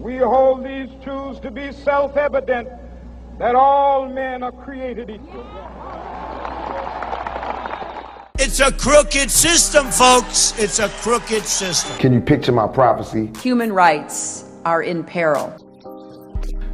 We hold these truths to be self-evident, that all men are created equal. It's a crooked system, folks. It's a crooked system. Can you picture my prophecy? Human rights are in peril.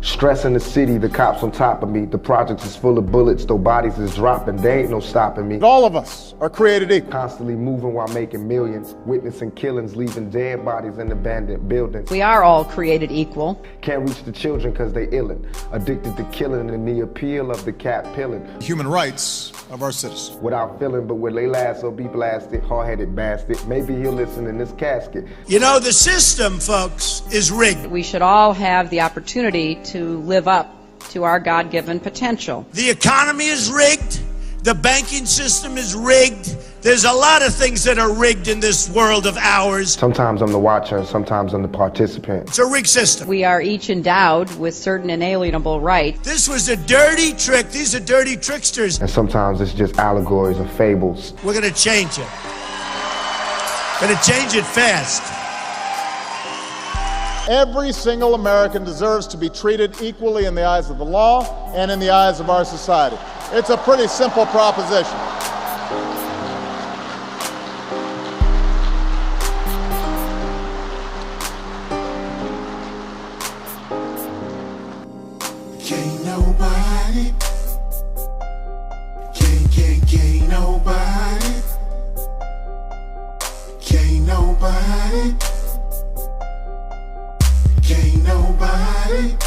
Stress in the city, the cops on top of me. The projects is full of bullets, though bodies is dropping. They ain't no stopping me. All of us are created equal. Constantly moving while making millions. Witnessing killings, leaving dead bodies in abandoned buildings. We are all created equal. Can't reach the children cause they illin'. Addicted to killing and the appeal of the cat pilling. Human rights of our citizens. Without feeling, but will they last or be blasted? Hard-headed bastard. Maybe he'll listen in this casket. You know, the system, folks, is rigged. We should all have the opportunity to live up to our God-given potential. The economy is rigged. The banking system is rigged. There's a lot of things that are rigged in this world of ours. Sometimes I'm the watcher, and sometimes I'm the participant. It's a rigged system. We are each endowed with certain inalienable rights. This was a dirty trick. These are dirty tricksters. And sometimes it's just allegories or fables. We're going to change it. Going to change it fast. Every single American deserves to be treated equally in the eyes of the law and in the eyes of our society. It's a pretty simple proposition. Can't nobody, can't nobody, can't nobody, can't nobody.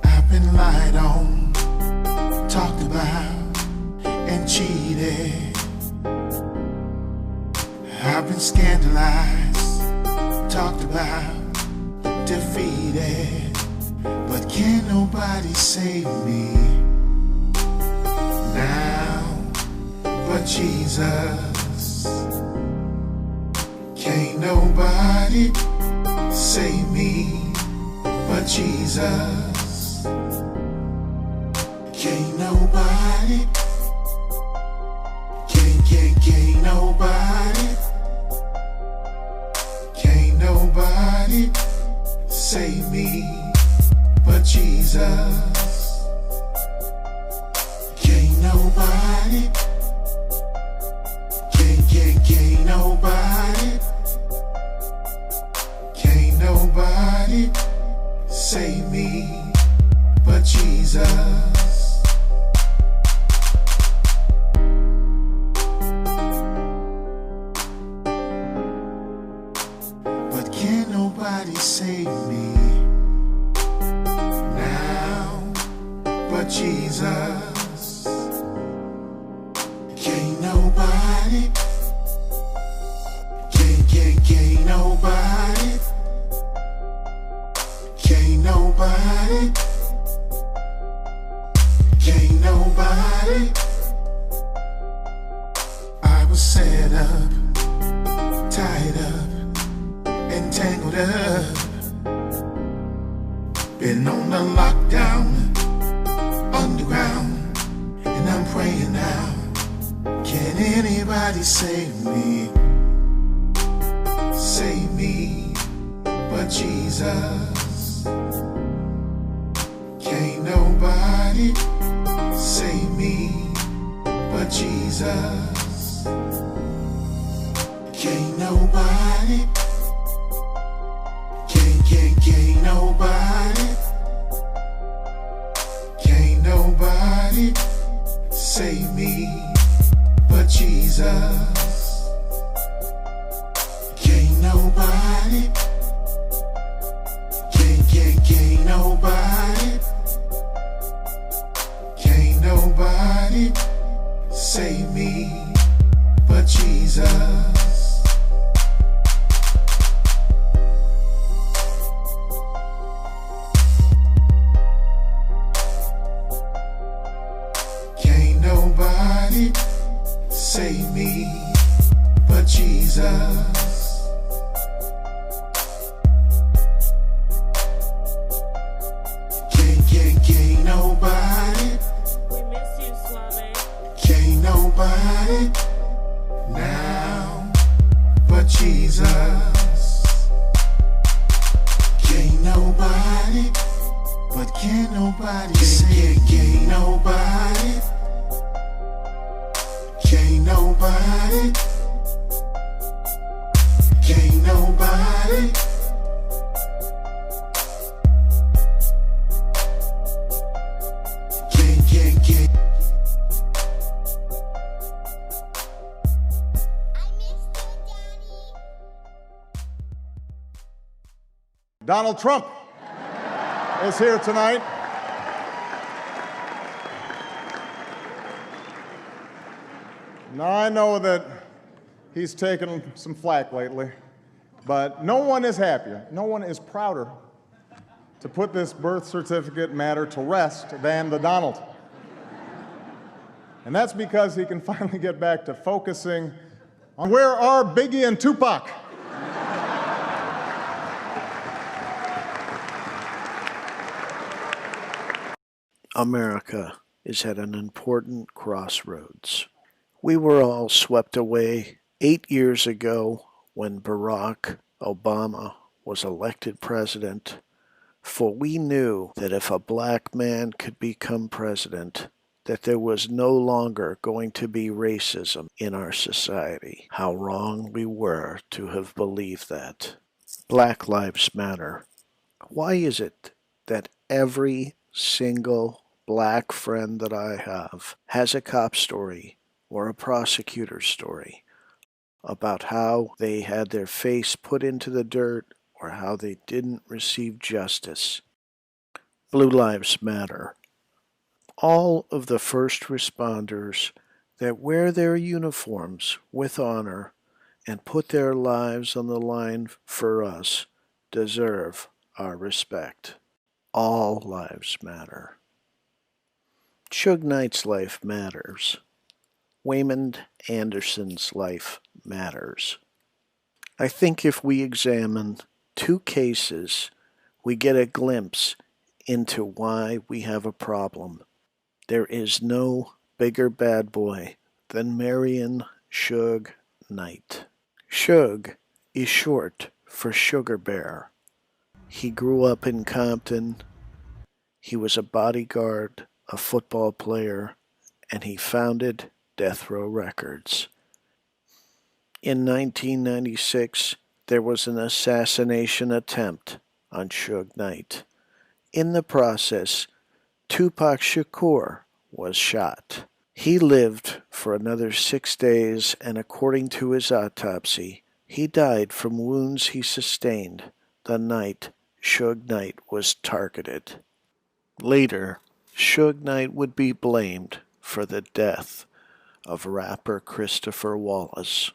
I've been lied on, talked about, and cheated. I've been scandalized, talked about, defeated. But can't nobody save me now but Jesus. Can't nobody save me but Jesus. Can't nobody, can't nobody, can't nobody save me but Jesus. Can't nobody, can't nobody, can't nobody save me but Jesus. But can't nobody save me but Jesus. Can't nobody, can't nobody, can't nobody, can't nobody. I was set up, tied up, and tangled up. Been on the lockdown, underground, and I'm praying now. Can anybody save me? Save me, but Jesus. Can't nobody save me, but Jesus. Can't nobody, can't nobody, can't nobody save me but Jesus. Can't nobody, can't nobody, can't nobody save me but Jesus. Can't nobody save me but Jesus. nobody say can't nobody. Can't nobody. Can't nobody. Can't. Donald Trump is here tonight. Now, I know that he's taken some flack lately, but no one is happier, no one is prouder to put this birth certificate matter to rest than the Donald. And that's because he can finally get back to focusing on where are Biggie and Tupac. America is at an important crossroads. We were all swept away 8 years ago when Barack Obama was elected president, for we knew that if a black man could become president, that there was no longer going to be racism in our society. How wrong we were to have believed that. Black Lives Matter. Why is it that every single black friend that I have has a cop story or a prosecutor's story about how they had their face put into the dirt or how they didn't receive justice? Blue Lives Matter. All of the first responders that wear their uniforms with honor and put their lives on the line for us deserve our respect. All lives matter. Suge Knight's life matters. Waymond Anderson's life matters. I think if we examine two cases, we get a glimpse into why we have a problem. There is no bigger bad boy than Marion Suge Knight. Suge is short for Sugar Bear. He grew up in Compton. He was a bodyguard, a football player, and he founded Death Row Records. In 1996, there was an assassination attempt on Suge Knight. In the process, Tupac Shakur was shot. He lived for another 6 days, and according to his autopsy, he died from wounds he sustained the night Suge Knight was targeted. Later, Suge Knight would be blamed for the death of rapper Christopher Wallace.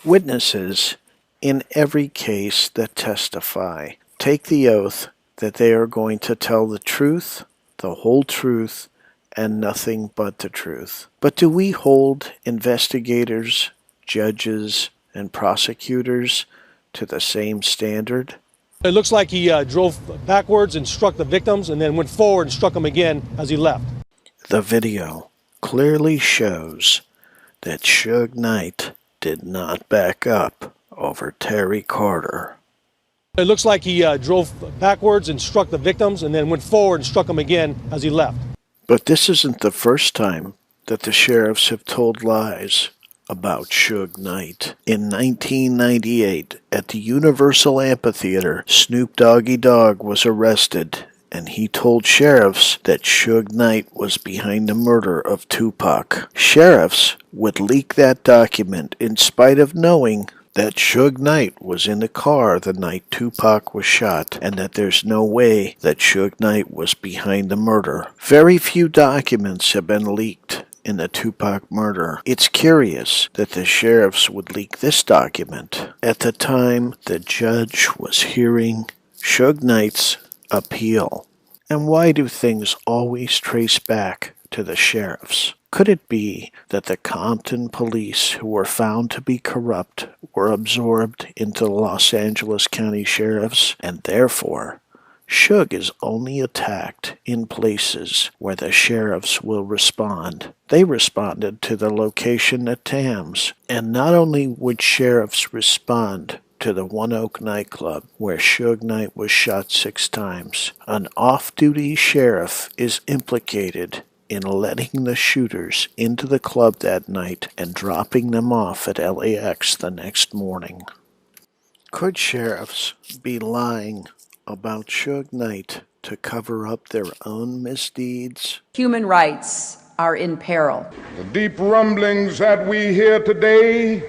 Witnesses in every case that testify take the oath that they are going to tell the truth, the whole truth, and nothing but the truth. But do we hold investigators, judges, and prosecutors to the same standard? It looks like he drove backwards and struck the victims and then went forward and struck them again as he left. The video clearly shows that Suge Knight did not back up over Terry Carter. It looks like he drove backwards and struck the victims and then went forward and struck them again as he left. But this isn't the first time that the sheriffs have told lies about Suge Knight. In 1998, at the Universal Amphitheater, Snoop Doggy Dogg was arrested, and he told sheriffs that Suge Knight was behind the murder of Tupac. Sheriffs would leak that document in spite of knowing that Suge Knight was in the car the night Tupac was shot, and that there's no way that Suge Knight was behind the murder. Very few documents have been leaked in the Tupac murder. It's curious that the sheriffs would leak this document at the time the judge was hearing Suge Knight's appeal. And why do things always trace back to the sheriffs? Could it be that the Compton police, who were found to be corrupt, were absorbed into the Los Angeles County sheriffs, and therefore Suge is only attacked in places where the sheriffs will respond. They responded to the location at Tams, and not only would sheriffs respond to the One Oak nightclub where Suge Knight was shot 6 times, an off-duty sheriff is implicated in letting the shooters into the club that night and dropping them off at LAX the next morning. Could sheriffs be lying about Suge Knight to cover up their own misdeeds? Human rights are in peril. The deep rumblings that we hear today,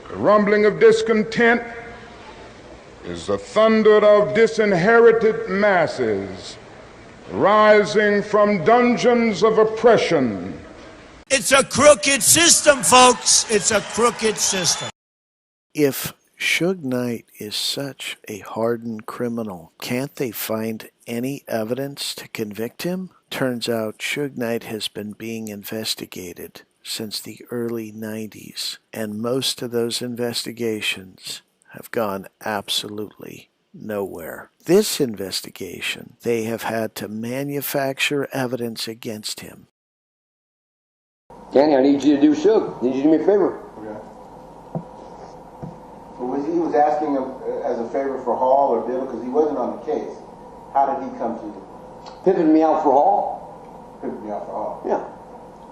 the rumbling of discontent, is the thunder of disinherited masses rising from dungeons of oppression. It's a crooked system, folks. It's a crooked system. If Suge Knight is such a hardened criminal, can't they find any evidence to convict him? Turns out Suge Knight has been being investigated since the early 90s, and most of those investigations have gone absolutely nowhere. This investigation, they have had to manufacture evidence against him. Danny, I need you to do Suge. I need you to do me a favor. He was asking as a favor for Hall or Bill because he wasn't on the case. How did he come to you? Pivoted me out for Hall. Pivoted me out for Hall. Yeah,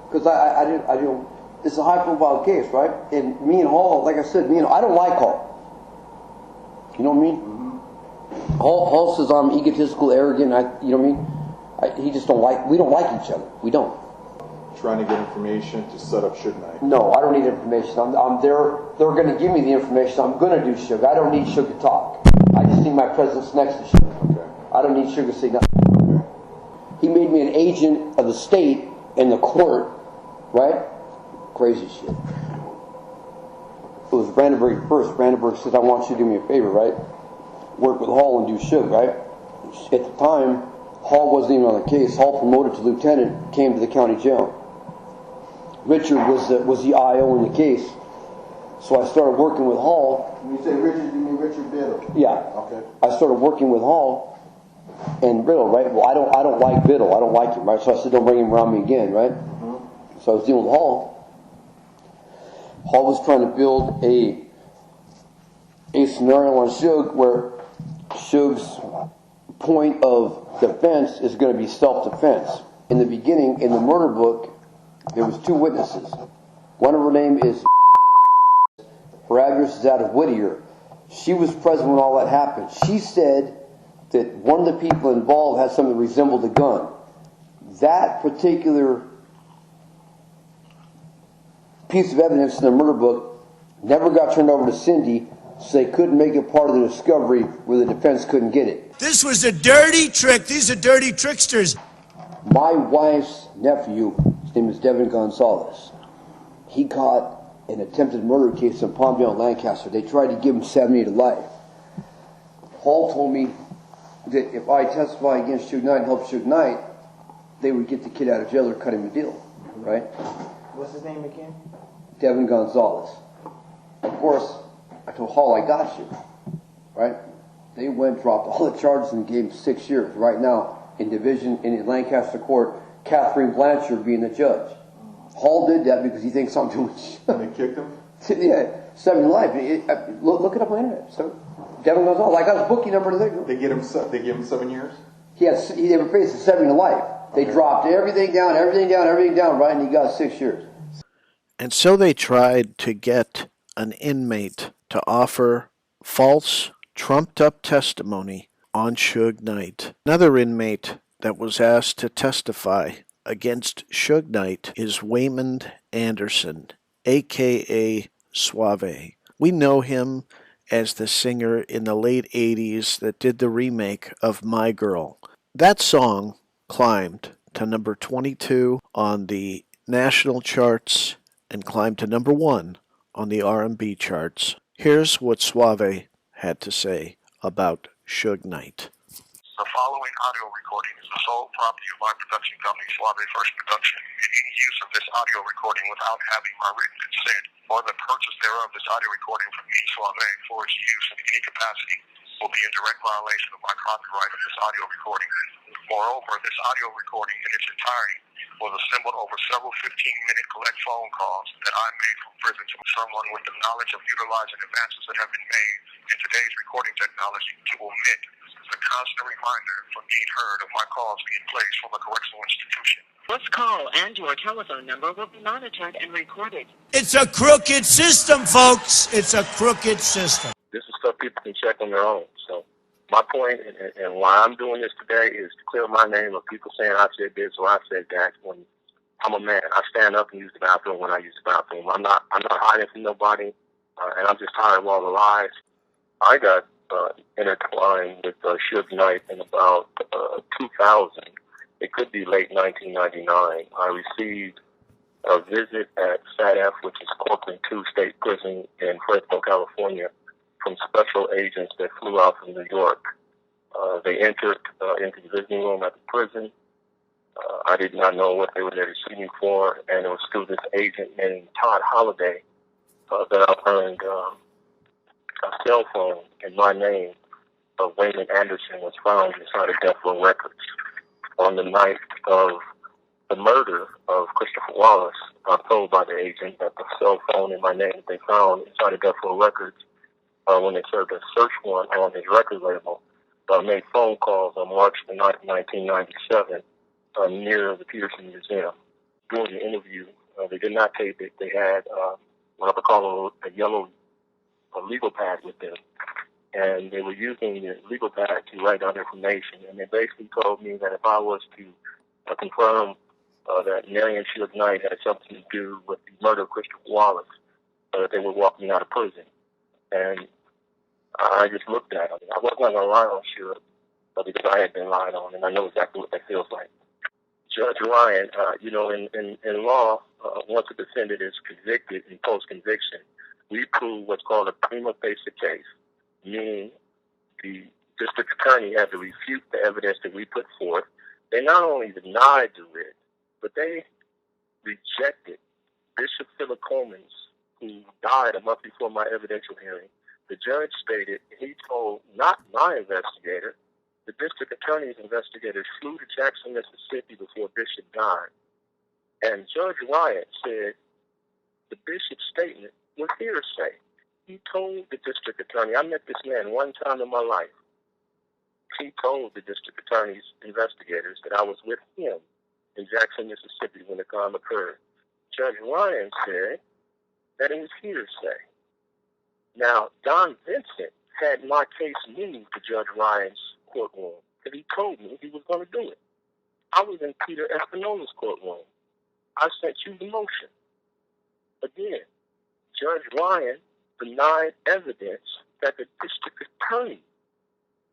because I didn't. It's a high-profile case, right? And me and Hall, like I said, I don't like Hall. You know what I mean? Mm-hmm. Hall says I'm egotistical, arrogant. You know what I mean? He just don't like. We don't like each other. We don't. Trying to get information to set up Suge Knight. No, I don't need information. I'm there. They're going to give me the information. I'm going to do Suge. I don't need Suge to talk. I just need my presence next to Suge. Okay. I don't need Suge to say nothing. Okay. He made me an agent of the state and the court, right? Crazy shit. It was Brandenburg first. Brandenburg said, I want you to do me a favor, right? Work with Hall and do Suge, right? At the time, Hall wasn't even on the case. Hall promoted to lieutenant, came to the county jail. Richard was the IO in the case. So I started working with Hall. When you say Richard, you mean Richard Biddle? Yeah. Okay. I started working with Hall and Biddle, right? Well, I don't like Biddle. I don't like him, right? So I said, don't bring him around me again, right? Mm-hmm. So I was dealing with Hall. Hall was trying to build a scenario on Suge where Suge's point of defense is going to be self-defense. In the beginning, in the murder book, there was 2 witnesses. One of her name is her address is out of Whittier. She was present when all that happened. She said that one of the people involved had something that resembled a gun. That particular piece of evidence in the murder book never got turned over to Cindy, so they couldn't make it part of the discovery where the defense couldn't get it. This was a dirty trick. These are dirty tricksters. My wife's nephew, his name is Devin Gonzalez. He caught an attempted murder case in Palmdale, Lancaster. They tried to give him 70 to life. Hall told me that if I testify against Suge Knight and help Suge Knight, they would get the kid out of jail or cut him a deal, right? What's his name again? Devin Gonzalez. Of course, I told Hall, I got you, right? They went, dropped all the charges and gave him 6 years. Right now, in Lancaster court, Catherine Blanchard being the judge. Hall did that because he thinks I'm doing shit. They kicked him? Yeah, 7 to life. Look it up on the internet. So Devin Gonzalez, I got his bookie number today. They give him 7 years? He ever faced 7 to life. They dropped everything down, right, and he got 6 years. And so they tried to get an inmate to offer false, trumped-up testimony on Suge Knight. Another inmate that was asked to testify against Suge Knight is Waymond Anderson, a.k.a. Suave. We know him as the singer in the late 80s that did the remake of My Girl. That song climbed to number 22 on the national charts and climbed to number 1 on the R&B charts. Here's what Suave had to say about Suge Knight. The following audio recording is the sole property of my production company, Suave First Production, and any use of this audio recording without having my written consent or the purchase thereof this audio recording from me, Suave, for its use in any capacity will be in direct violation of my copyright of this audio recording. Moreover, this audio recording in its entirety was assembled over several 15-minute collect phone calls that I made from prison to someone with the knowledge of utilizing advances that have been made in today's recording technology to omit the constant reminder from being heard of my calls being placed from a correctional institution. This call and your telephone number will be monitored and recorded. It's a crooked system, folks. It's a crooked system. This is stuff people can check on their own. So my point and why I'm doing this today is to clear my name of people saying I said this or I said that. When I'm a man, I stand up and use the bathroom when I use the bathroom. I'm not hiding from nobody, and I'm just tired of all the lies. I got intertwined with Suge Knight in about 2000. It could be late 1999. I received a visit at SAT-F, which is Corcoran 2 State Prison in Fresno, California, from special agents that flew out from New York. They entered into the visiting room at the prison. I did not know what they were there to see me for, and it was through this agent named Todd Holliday that I earned a cell phone in my name of Waymond Anderson was found inside of Death Row Records. On the night of the murder of Christopher Wallace, I'm told by the agent that the cell phone in my name that they found inside of Death Row Records when they served a search warrant on his record label, made phone calls on March the 9th, 1997, near the Peterson Museum. During the interview, they did not tape it. They had what I would call a yellow legal pad with them, and they were using the legal pad to write down information. And they basically told me that if I was to confirm that Marion Suge Knight had something to do with the murder of Christopher Wallace, they would walk me out of prison. And I just looked at them. I wasn't going to lie on Suge, because I had been lied on, and I know exactly what that feels like. Judge Ryan, in law, once a defendant is convicted in post-conviction, we prove what's called a prima facie case, meaning the district attorney had to refute the evidence that we put forth. They not only denied the writ, but they rejected Bishop Philip Coleman's, who died a month before my evidential hearing. The judge stated he told not my investigator, the district attorney's investigators flew to Jackson, Mississippi before Bishop died. And Judge Ryan said the bishop's statement was hearsay. He told the district attorney, I met this man one time in my life. He told the district attorney's investigators that I was with him in Jackson, Mississippi when the crime occurred. Judge Ryan said that it was hearsay. Now, Don Vincent had my case moved to Judge Ryan's courtroom because he told me he was going to do it. I was in Peter Espinola's courtroom. I sent you the motion. Again, Judge Ryan denied evidence that the district attorney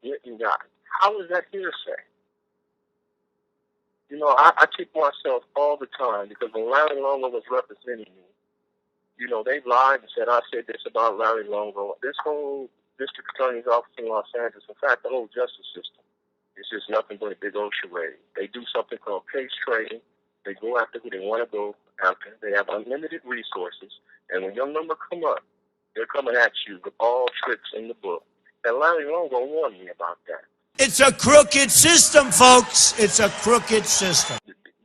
went and got. How is that hearsay? I kick myself all the time because when Larry Longo was representing me, they lied and said I said this about Larry Longo. This whole district attorney's office in Los Angeles, in fact, the whole justice system, is just nothing but a big old charade. They do something called case trading. They go after who they want to go after. They have unlimited resources. And when your number come up, they're coming at you with all tricks in the book. And Larry Longo warned me about that. It's a crooked system, folks. It's a crooked system.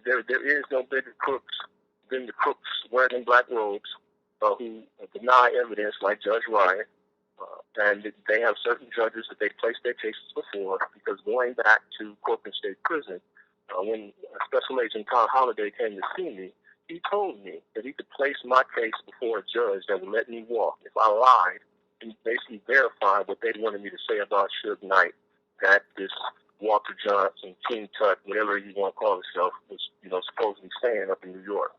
There is no bigger crooks than the crooks wearing black robes who deny evidence like Judge Ryan. And they have certain judges that they placed their cases before, because going back to Corcoran State Prison, when Special Agent Todd Holliday came to see me, he told me that he could place my case before a judge that would let me walk if I lied and basically verify what they wanted me to say about Suge Knight, that this Walter Johnson, King Tut, whatever you want to call himself, was supposedly saying up in New York.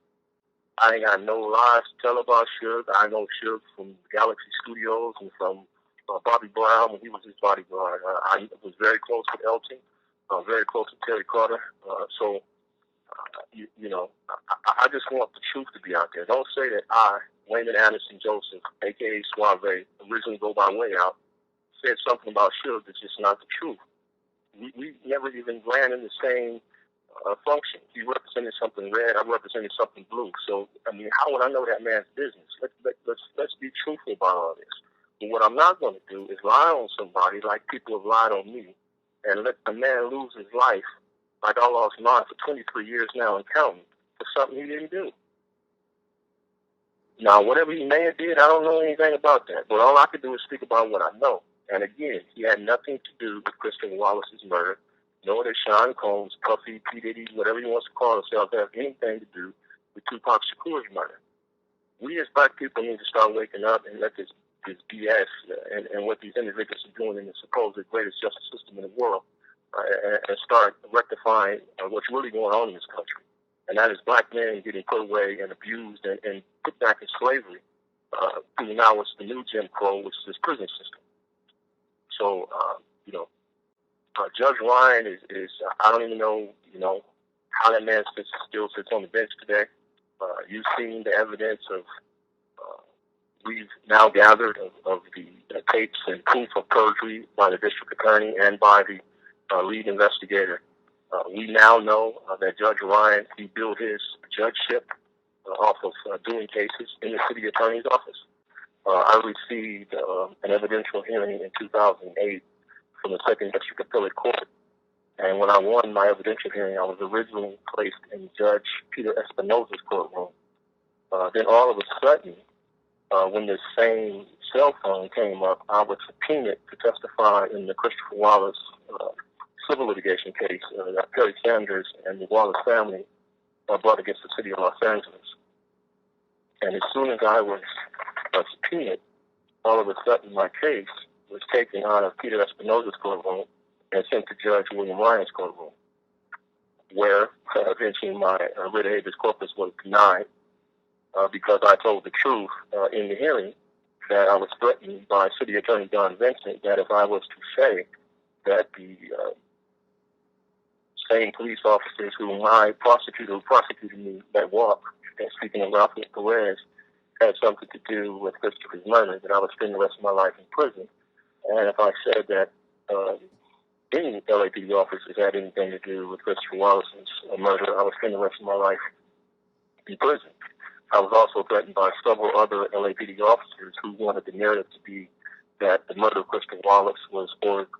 I ain't got no lies to tell about Suge. I know Suge from Galaxy Studios and from Bobby Brown when he was his bodyguard. I was very close with Elton, very close with Terry Carter. I just want the truth to be out there. Don't say that I, Waymond Anderson Joseph, a.k.a. Suave, originally go by way out, said something about Suge that's just not the truth. We never even ran in the same function. He represented something red, I represented something blue. So, how would I know that man's business? Let's be truthful about all this. But what I'm not going to do is lie on somebody like people have lied on me and let a man lose his life like I lost mine for 23 years now and counting for something he didn't do. Now, whatever he may have did, I don't know anything about that. But all I can do is speak about what I know. And again, he had nothing to do with Christopher Wallace's murder, nor did Sean Combs, Puffy, P. Diddy, whatever he wants to call himself, have anything to do with Tupac Shakur's murder. We as black people need to start waking up and let this BS and what these individuals are doing in the supposed greatest justice system in the world and start rectifying what's really going on in this country. And that is black men getting put away and abused and put back in slavery through now it's the new Jim Crow, which is this prison system. So, Judge Ryan is I don't even know, how that man still sits on the bench today. You've seen the evidence of, we've now gathered of the tapes and proof of perjury by the district attorney and by the lead investigator. We now know that Judge Ryan, he built his judgeship off of doing cases in the city attorney's office. I received an evidential hearing in 2008 from the Second District Appellate Court. And when I won my evidential hearing, I was originally placed in Judge Peter Espinosa's courtroom. Then all of a sudden, when this same cell phone came up, I was subpoenaed to testify in the Christopher Wallace civil litigation case that Perry Sanders and the Wallace family brought against the city of Los Angeles. And as soon as I was subpoenaed, all of a sudden my case was taken out of Peter Espinosa's courtroom and sent to Judge William Ryan's courtroom, where eventually my writ of habeas corpus was denied because I told the truth in the hearing that I was threatened by City Attorney Don Vincent that if I was to say that the same police officers who prosecuted me that walk, and speaking of Ralph Perez, had something to do with Christopher's murder, that I would spend the rest of my life in prison. And if I said that any LAPD officers had anything to do with Christopher Wallace's murder, I would spend the rest of my life in prison. I was also threatened by several other LAPD officers who wanted the narrative to be that the murder of Christopher Wallace was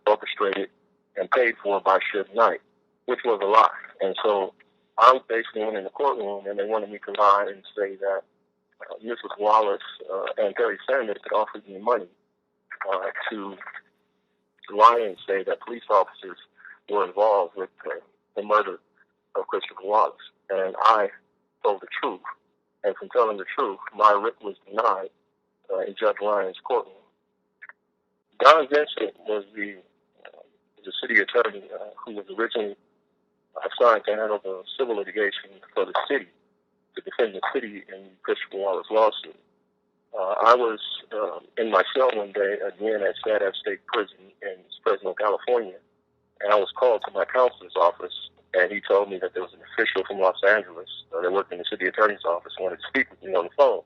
orchestrated and paid for by Suge Knight, which was a lie. And so I basically went in the courtroom and they wanted me to lie and say that Mrs. Wallace and Perry Sanders had offered me money to lie and say that police officers were involved with the murder of Christopher Wallace. And I told the truth. And from telling the truth, my writ was denied in Judge Ryan's courtroom. Don Vincent was the city attorney who was originally assigned to handle the civil litigation for the city, to defend the city in the Christopher Wallace lawsuit. I was in my cell one day, again at Sad State Prison in Fresno, California, and I was called to my counselor's office, and he told me that there was an official from Los Angeles that worked in the city attorney's office and wanted to speak with me on the phone.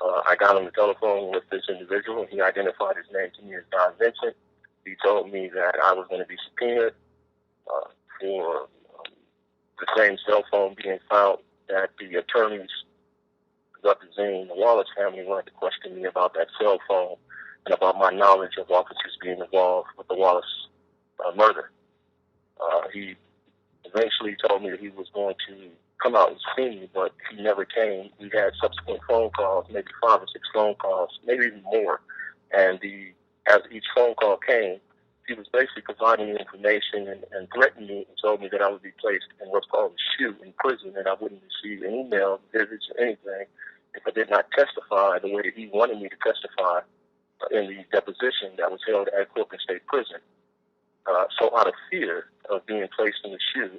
I got on the telephone with this individual, and he identified his name to me as Don Vincent. He told me that I was going to be subpoenaed for the same cell phone being found, that the attorneys representing the Wallace family wanted to question me about that cell phone and about my knowledge of officers being involved with the Wallace murder. He eventually told me that he was going to come out and see me, but he never came. We had subsequent phone calls, maybe 5 or 6 phone calls, maybe even more. And as each phone call came, he was basically providing me information and threatened me and told me that I would be placed in what's called a SHU in prison, and I wouldn't receive an email, visits, or anything if I did not testify the way that he wanted me to testify in the deposition that was held at Corcoran State Prison. So out of fear of being placed in the SHU,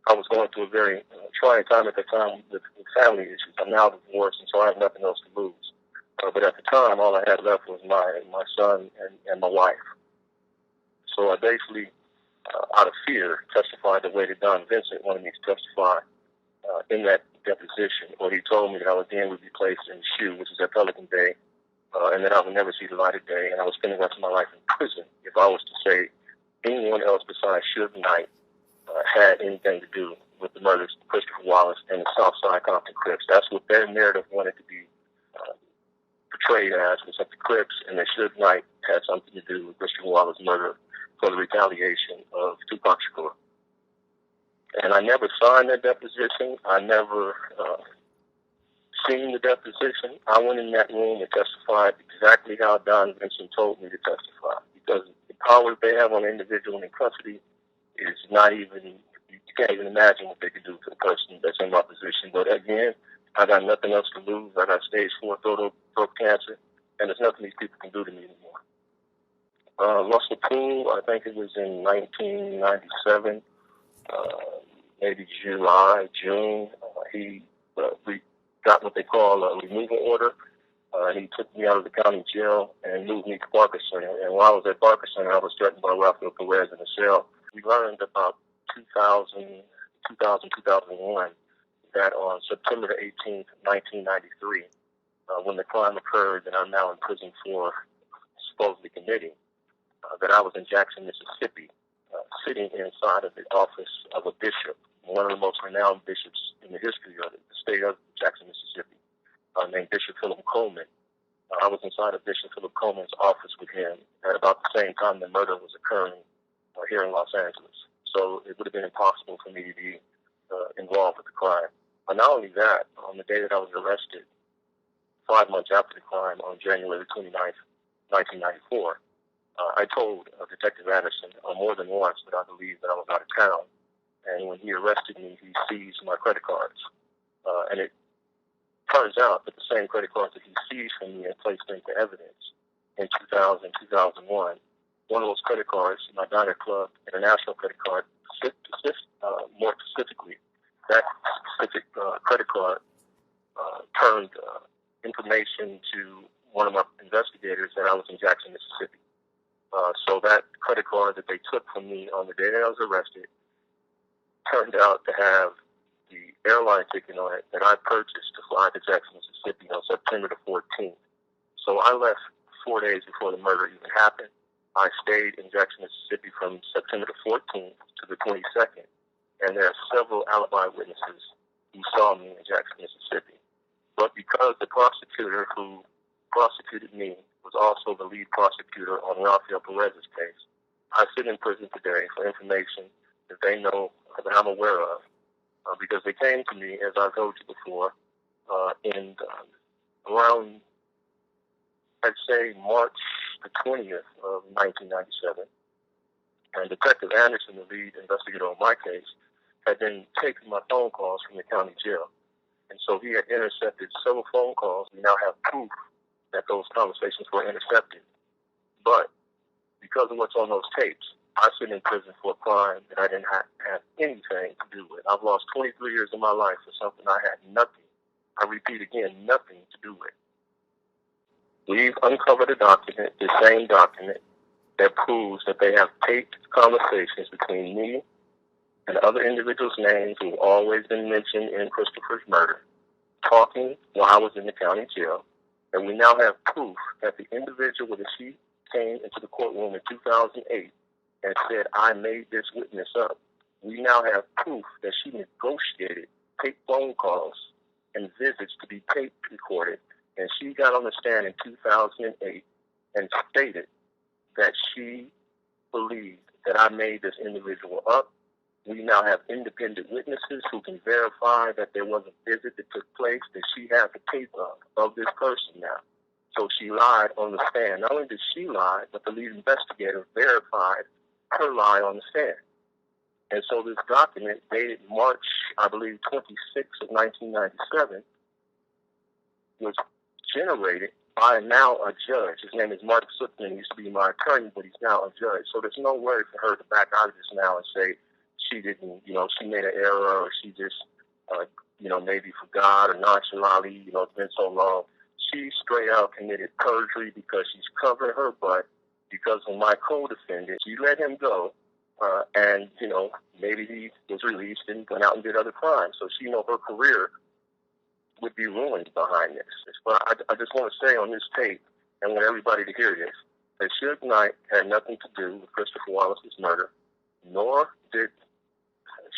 I was going through a very trying time at the time with family issues. I'm now divorced, and so I have nothing else to lose. But at the time, all I had left was my son and my wife. So I basically, out of fear, testified the way that Don Vincent wanted me to testify in that deposition, where he told me that I would be placed in SHU, which is at Pelican Bay, and that I would never see the light of day, and I would spend the rest of my life in prison if I was to say anyone else besides Suge Knight had anything to do with the murders of Christopher Wallace and the Southside Compton Crips. That's what their narrative wanted to be portrayed as was at the Crips, and that Suge Knight had something to do with Christopher Wallace's murder for the retaliation of Tupac Shakur. And I never signed that deposition. I never seen the deposition. I went in that room and testified exactly how Don Vincent told me to testify, because the power they have on an individual in custody is not even, you can't even imagine what they could do to the person that's in my position. But again, I got nothing else to lose. I got stage 4 throat cancer, and there's nothing these people can do to me anymore. Russell Poole, I think it was in 1997, maybe July, June, he got what they call a removal order. He took me out of the county jail and moved me to Barker Center. And while I was at Barker Center, I was threatened by Rafael Perez in the cell. We learned about 2001, that on September the 18th, 1993, when the crime occurred that I'm now in prison for supposedly committing, that I was in Jackson, Mississippi, sitting inside of the office of a bishop, one of the most renowned bishops in the history of the state of Jackson, Mississippi, named Bishop Philip Coleman. I was inside of Bishop Philip Coleman's office with him at about the same time the murder was occurring here in Los Angeles. So it would have been impossible for me to be involved with the crime. But not only that, on the day that I was arrested, 5 months after the crime, on January 29th, 1994, I told Detective Anderson more than once that I believed that I was out of town. And when he arrested me, he seized my credit cards. And it turns out that the same credit cards that he seized from me and placed into evidence in 2000, 2001, one of those credit cards, my Diner Club International credit card, more specifically, that specific credit card turned information to one of my investigators that I was in Jackson, Mississippi. So that credit card that they took from me on the day that I was arrested turned out to have the airline ticket on it that I purchased to fly to Jackson, Mississippi on September the 14th. So I left 4 days before the murder even happened. I stayed in Jackson, Mississippi from September the 14th to the 22nd. And there are several alibi witnesses who saw me in Jackson, Mississippi. But because the prosecutor who prosecuted me was also the lead prosecutor on Rafael Perez's case, I sit in prison today for information that they know that I'm aware of, because they came to me, as I've told you before, in around, I'd say, March the 20th of 1997. And Detective Anderson, the lead investigator on my case, had been taking my phone calls from the county jail. And so he had intercepted several phone calls. We now have proof that those conversations were intercepted. But because of what's on those tapes, I sit in prison for a crime that I didn't have anything to do with. I've lost 23 years of my life for something I had nothing, I repeat again, nothing to do with. We've uncovered a document, the same document, that proves that they have taped conversations between me and other individuals' names who have always been mentioned in Christopher's murder, talking while I was in the county jail. And we now have proof that the individual that she came into the courtroom in 2008 and said, I made this witness up. We now have proof that she negotiated tape phone calls and visits to be tape recorded. And she got on the stand in 2008 and stated that she believed that I made this individual up. We now have independent witnesses who can verify that there was a visit that took place, that she has a tape of this person now. So she lied on the stand. Not only did she lie, but the lead investigator verified her lie on the stand. And so this document, dated March, I believe, 26th of 1997, was generated by now a judge. His name is Mark Sutton. He used to be my attorney, but he's now a judge. So there's no way for her to back out of this now and say she didn't, she made an error, or she just, maybe forgot, or nonchalantly, it's been so long. She straight out committed perjury because she's covering her butt, because when my co-defendant, she let him go, and, maybe he was released and went out and did other crimes. So she her career would be ruined behind this. But I just want to say on this tape, and want everybody to hear this, that Suge Knight had nothing to do with Christopher Wallace's murder, nor did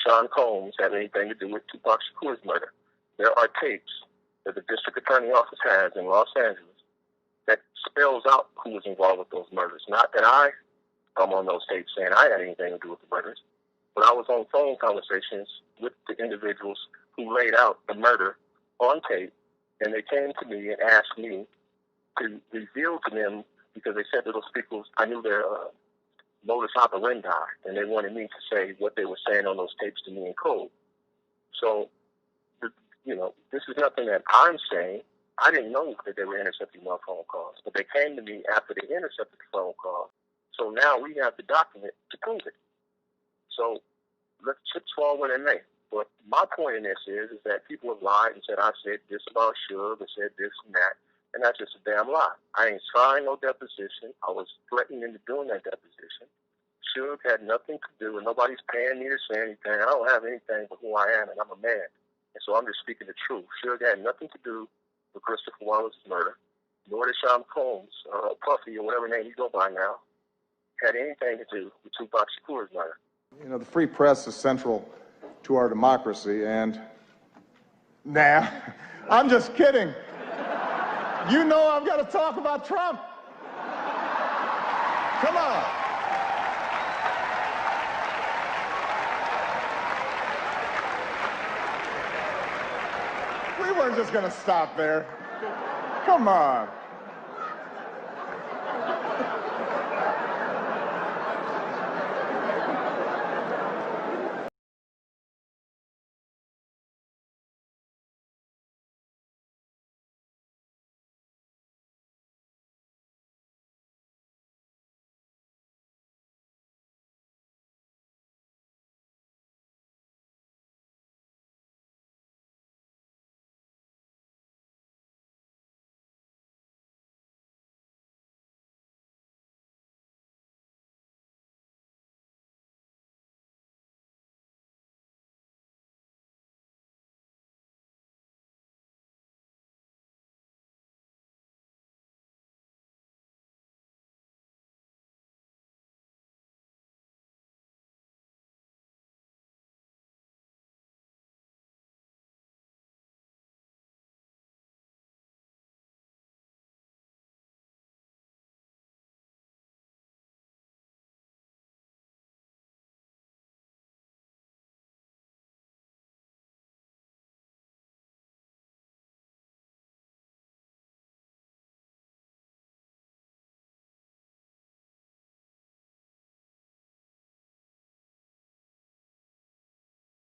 Sean Combs have anything to do with Tupac Shakur's murder. There are tapes that the district attorney office has in Los Angeles spells out who was involved with those murders. Not that I am on those tapes saying I had anything to do with the murders, but I was on phone conversations with the individuals who laid out the murder on tape, and they came to me and asked me to reveal to them, because they said that those people, I knew their modus operandi, and they wanted me to say what they were saying on those tapes to me in code. So, this is nothing that I'm saying. I didn't know that they were intercepting my phone calls, but they came to me after they intercepted the phone call. So now we have the document to prove it. So let's chips fall where they may. But my point in this is that people have lied and said I said this about Suge and said this and that, and that's just a damn lie. I ain't signed no deposition. I was threatened into doing that deposition. Suge had nothing to do, and nobody's paying me to say anything. I don't have anything but who I am, and I'm a man. And so I'm just speaking the truth. Suge had nothing to do with Christopher Wallace's murder, nor did Sean Combs, or Puffy, or whatever name you go by now, had anything to do with Tupac Shakur's murder. You know, the free press is central to our democracy, and nah, I'm just kidding. You know I've got to talk about Trump. Come on. We weren't just going to stop there. Come on.